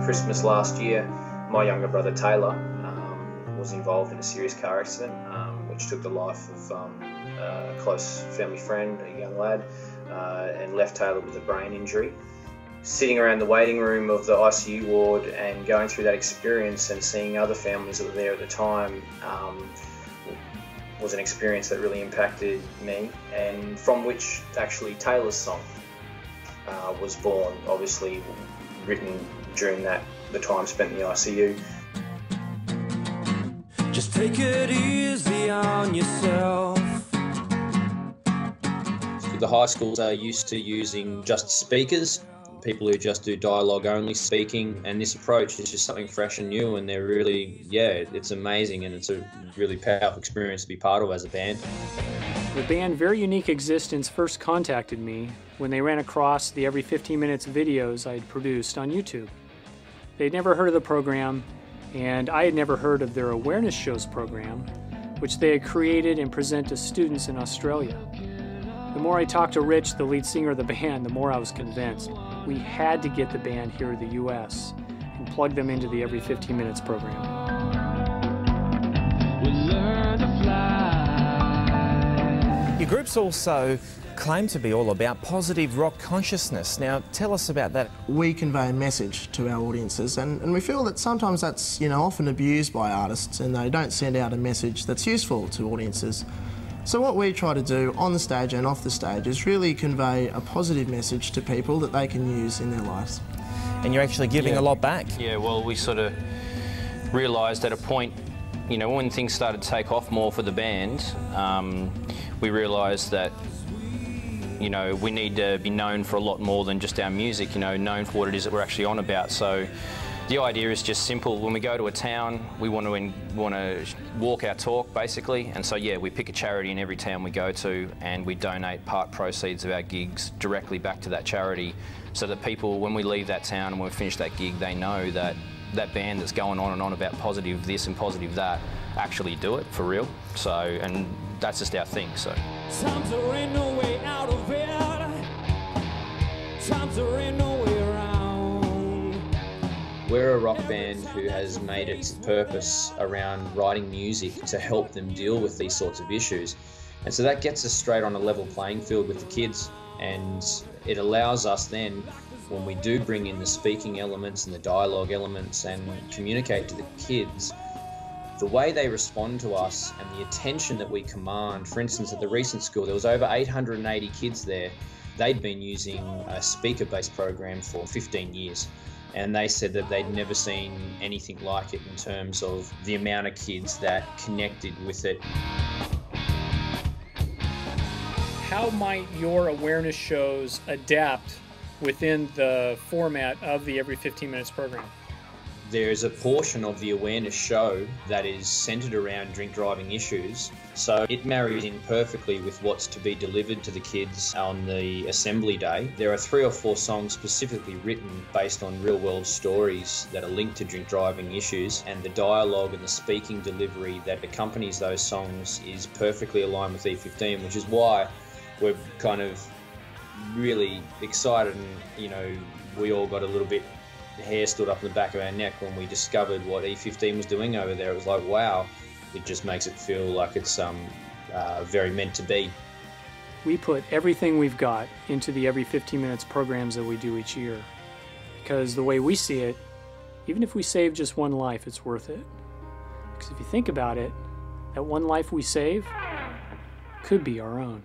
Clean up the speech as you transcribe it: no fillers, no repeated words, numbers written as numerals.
Christmas last year, my younger brother Taylor was involved in a serious car accident which took the life of a close family friend, a young lad, and left Taylor with a brain injury. Sitting around the waiting room of the ICU ward and going through that experience and seeing other families that were there at the time was an experience that really impacted me, and from which actually Taylor's song was born, obviously written during the time spent in the ICU. Just take it easy on yourself. The high schools are used to using just speakers, people who just do dialogue only speaking, and this approach is just something fresh and new, and they're really, it's amazing, and it's a really powerful experience to be part of as a band. The band Very Unique Existence first contacted me when they ran across the every 15 minutes videos I had produced on YouTube. They'd never heard of the program, and I had never heard of their awareness shows program, which they had created and present to students in Australia. The more I talked to Rich, the lead singer of the band, the more I was convinced we had to get the band here in the US and plug them into the every 15 minutes program. We'll learn to fly. Your groups also claim to be all about positive rock consciousness. Now, tell us about that. We convey a message to our audiences, and we feel that sometimes that's often abused by artists, and they don't send out a message that's useful to audiences. So what we try to do on the stage and off the stage is really convey a positive message to people that they can use in their lives. And you're actually giving a lot back. Yeah, well, we sort of realised at a point, when things started to take off more for the band, we realised that we need to be known for a lot more than just our music, known for what it is that we're actually on about. So the idea is just simple. When we go to a town, we want to walk our talk, basically. And so, we pick a charity in every town we go to, and we donate part proceeds of our gigs directly back to that charity, so that people, when we leave that town and when we finish that gig, they know that that band that's going on and on about positive this and positive that actually do it for real. So, and that's just our thing, so. Times there ain't no way out of it. Times there ain't no way around. We're a rock band who has made its purpose around writing music to help them deal with these sorts of issues. And so that gets us straight on a level playing field with the kids, and it allows us then, when we do bring in the speaking elements and the dialogue elements and communicate to the kids, the way they respond to us and the attention that we command. For instance, at the recent school, there was over 880 kids there. They'd been using a speaker-based program for 15 years. And they said that they'd never seen anything like it in terms of the amount of kids that connected with it. How might your awareness shows adapt within the format of the every 15 minutes program? There's a portion of the awareness show that is centered around drink driving issues, so it marries in perfectly with what's to be delivered to the kids on the assembly day. There are 3 or 4 songs specifically written based on real world stories that are linked to drink driving issues, and the dialogue and the speaking delivery that accompanies those songs is perfectly aligned with E15, which is why we're kind of really excited, and we all got a little bit hair stood up in the back of our neck when we discovered what E15 was doing over there. It was like, wow, it just makes it feel like it's very meant to be. We put everything we've got into the every 15 minutes programs that we do each year, because the way we see it, even if we save just one life, it's worth it. Because if you think about it, that one life we save could be our own.